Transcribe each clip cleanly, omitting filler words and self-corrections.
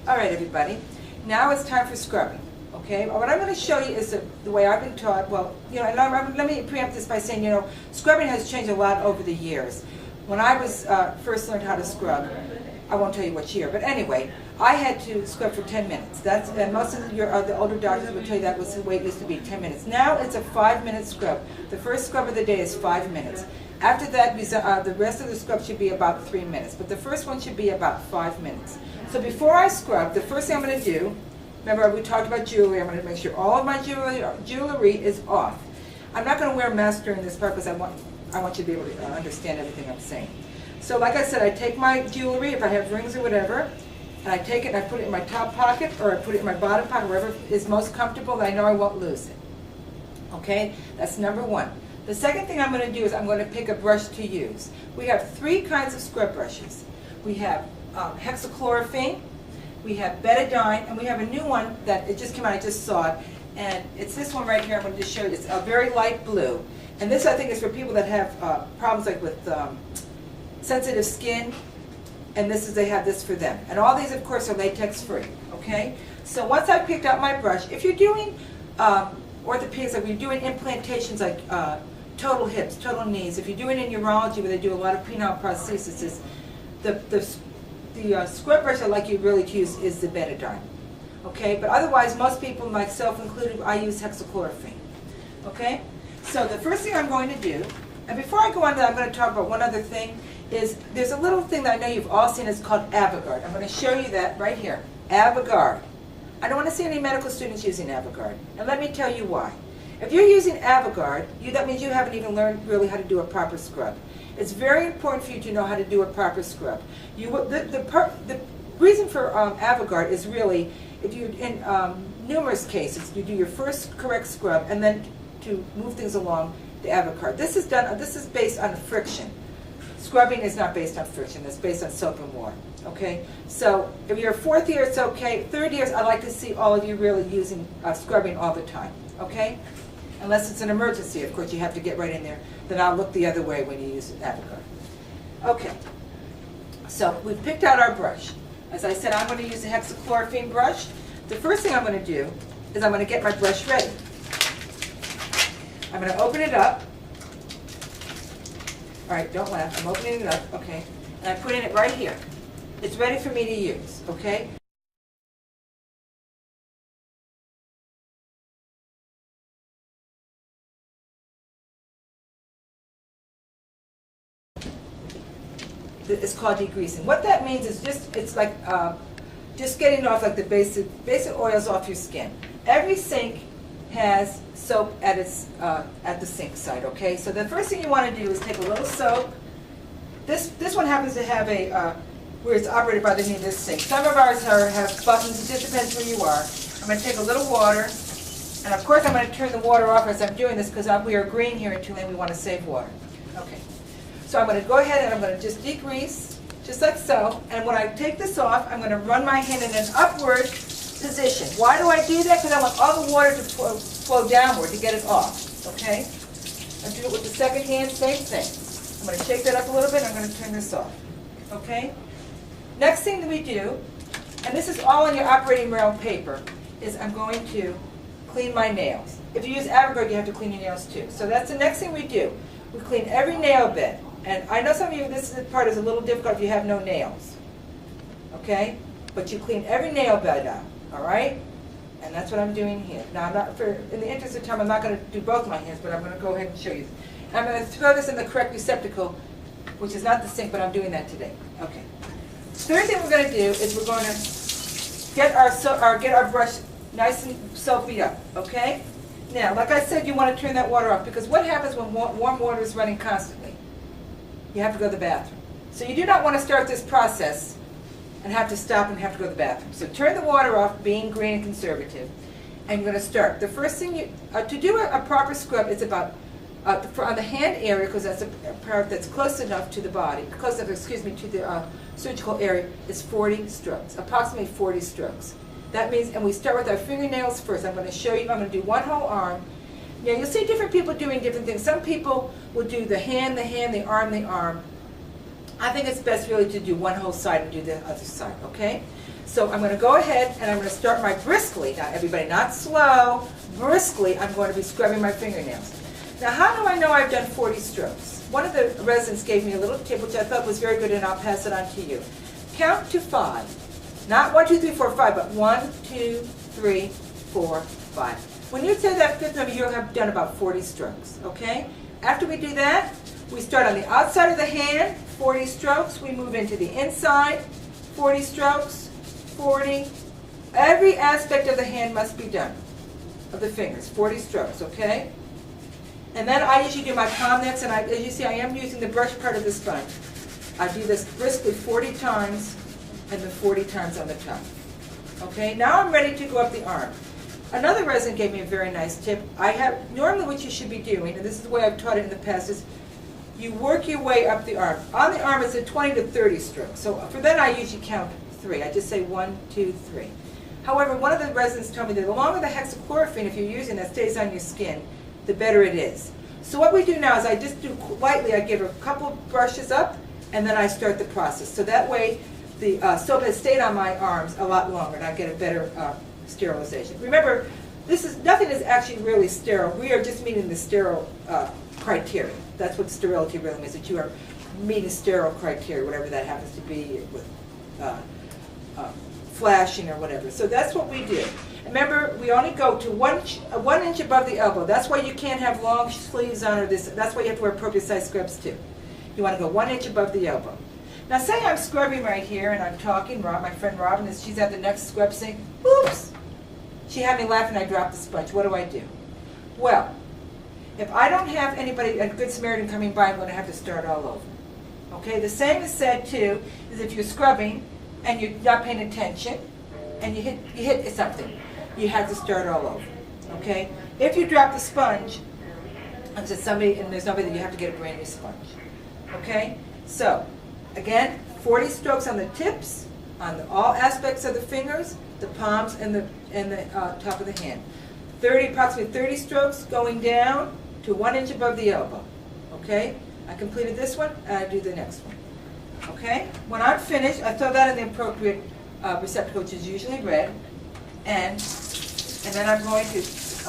All right, everybody. Now it's time for scrubbing. Okay. What I'm going to show you is the way I've been taught. Well, you know, and let me preempt this by saying, you know, scrubbing has changed a lot over the years. When I was first learned how to scrub, I won't tell you which year, but anyway, I had to scrub for 10 minutes. That's and most of the older doctors would tell you that was the way it used to be, 10 minutes. Now it's a 5-minute scrub. The first scrub of the day is 5 minutes. After that, the rest of the scrub should be about 3 minutes, but the first one should be about 5 minutes. So before I scrub, the first thing I'm going to do, remember we talked about jewelry, I'm going to make sure all of my jewelry is off. I'm not going to wear a mask during this part because I want you to be able to understand everything I'm saying. So like I said, I take my jewelry, if I have rings or whatever, and I take it and I put it in my top pocket or I put it in my bottom pocket, wherever is most comfortable, and I know I won't lose it. Okay, that's number one. The second thing I'm going to do is I'm going to pick a brush to use. We have 3 kinds of scrub brushes. We have hexachlorophene, we have betadine, and we have a new one that it just came out, I just saw it, and it's this one right here. I'm going to just show you. It's a very light blue. And this I think is for people that have problems like with sensitive skin, and they have this for them. And all these, of course, are latex free, okay? So once I've picked out my brush, if you're doing orthopedics, like you're doing implantations like total hips, total knees, if you're doing in urology where they do a lot of penile prosthesis, the scrub brush I like you really to use is the betadine, okay? But otherwise, most people, myself included, I use hexachlorophene, okay? So the first thing I'm going to do, and before I go on to that, I'm going to talk about one other thing, is there's a little thing that I know you've all seen. It's called Avogard. I'm going to show you that right here. Avogard. I don't want to see any medical students using Avogard. And let me tell you why. If you're using Avogard, that means you haven't even learned really how to do a proper scrub. It's very important for you to know how to do a proper scrub. The reason for Avogard is really, if you in numerous cases, you do your first correct scrub, and then to move things along, the Avogard. This is based on friction. Scrubbing is not based on friction. It's based on soap and water. Okay. So if you're 4th year, it's okay. 3rd years, I'd like to see all of you really using scrubbing all the time. Okay. Unless it's an emergency, of course, you have to get right in there. Then I'll look the other way when you use Avogard. Okay. So we've picked out our brush. As I said, I'm going to use a hexachlorophene brush. The first thing I'm going to do is I'm going to get my brush ready. I'm going to open it up. All right, don't laugh. I'm opening it up, okay? And I'm putting it right here. It's ready for me to use, okay? It's called degreasing. What that means is it's like just getting off like the basic oils off your skin. Every sink has soap at the sink side, okay? So the first thing you want to do is take a little soap. This one happens to have where it's operated by the knee of this sink. Some of ours have buttons. It just depends where you are. I'm going to take a little water, and of course I'm going to turn the water off as I'm doing this because we are green here in Tulane. We want to save water. Okay. So I'm going to go ahead and I'm going to just degrease, just like so. And when I take this off, I'm going to run my hand in an upward position. Why do I do that? Because I want all the water to flow downward to get it off, okay? I do it with the second hand, same thing. I'm going to shake that up a little bit, and I'm going to turn this off, okay? Next thing that we do, and this is all on your operating room paper, is I'm going to clean my nails. If you use Avogard, you have to clean your nails too. So that's the next thing we do. We clean every nail bed. And I know some of you, this part is a little difficult if you have no nails, okay? But you clean every nail bed out. All right? And that's what I'm doing here. Now, in the interest of time, I'm not going to do both my hands, but I'm going to go ahead and show you. And I'm going to throw this in the correct receptacle, which is not the sink, but I'm doing that today. Okay. Third thing we're going to do is we're going to get our brush nice and soapy up, okay? Now, like I said, you want to turn that water off, because what happens when warm water is running constantly? You have to go to the bathroom. So you do not want to start this process and have to stop and have to go to the bathroom. So turn the water off, being green and conservative, and you're going to start. The first thing to do a proper scrub is about on the hand area, because that's a part that's close enough to the body, close enough, excuse me, to the surgical area, is 40 strokes, approximately 40 strokes. That means, and we start with our fingernails first. I'm going to show you. I'm going to do one whole arm. Now you'll see different people doing different things. Some people will do the hand, the arm, the arm. I think it's best really to do one whole side and do the other side, okay? So I'm going to go ahead and I'm going to start my briskly. Now everybody, not slow, briskly I'm going to be scrubbing my fingernails. Now how do I know I've done 40 strokes? One of the residents gave me a little tip which I thought was very good, and I'll pass it on to you. Count to 5. Not 1, 2, 3, 4, 5, but 1, 2, 3, 4, 5. When you say that fifth number, you'll have done about 40 strokes, okay? After we do that, we start on the outside of the hand, 40 strokes. We move into the inside, 40 strokes, 40. Every aspect of the hand must be done, of the fingers, 40 strokes, okay? And then I usually do my palm next, and as you see, I am using the brush part of the sponge. I do this briskly 40 times, and then 40 times on the top. Okay, now I'm ready to go up the arm. Another resident gave me a very nice tip. Normally what you should be doing, and this is the way I've taught it in the past, is you work your way up the arm. On the arm it's a 20 to 30 strokes. So for that I usually count 3. I just say 1, 2, 3. However, one of the residents told me that the longer the hexachlorophene, if you're using that, stays on your skin, the better it is. So what we do now is I just do lightly, I give a couple brushes up, and then I start the process. So that way the soap has stayed on my arms a lot longer, and I get a better sterilization. Remember, nothing is actually really sterile. We are just meeting the sterile criteria. That's what sterility really means, that you are meeting sterile criteria, whatever that happens to be, with flashing or whatever. So that's what we do. Remember, we only go to 1 inch above the elbow. That's why you can't have long sleeves on, or this. That's why you have to wear appropriate size scrubs too. You want to go 1 inch above the elbow. Now say I'm scrubbing right here and I'm talking. My friend Robin, she's at the next scrub sink. Oops! She had me laughing. I dropped the sponge. What do? Well, if I don't have anybody, a good Samaritan coming by, I'm going to have to start all over. Okay. The same is said too. Is if you're scrubbing and you're not paying attention and you hit something, you have to start all over. Okay. If you drop the sponge, and there's nobody, then you have to get a brand new sponge. Okay. So again, 40 strokes on the tips, on all aspects of the fingers, the palms, and the top of the hand. Approximately 30 strokes going down to 1 inch above the elbow. Okay? I completed this one, and I do the next one. Okay? When I'm finished, I throw that in the appropriate receptacle, which is usually red, and then I'm going to,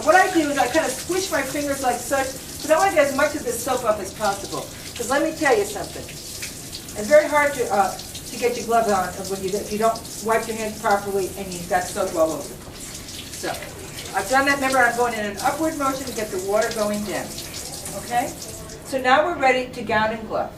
what I do is I kind of squish my fingers like such, so I want to get as much of this soap up as possible. Because let me tell you something. It's very hard to get your gloves on if you don't wipe your hands properly and you've got soap all over. So I've done that. Remember, I'm going in an upward motion to get the water going down. Okay? So now we're ready to gown and glove.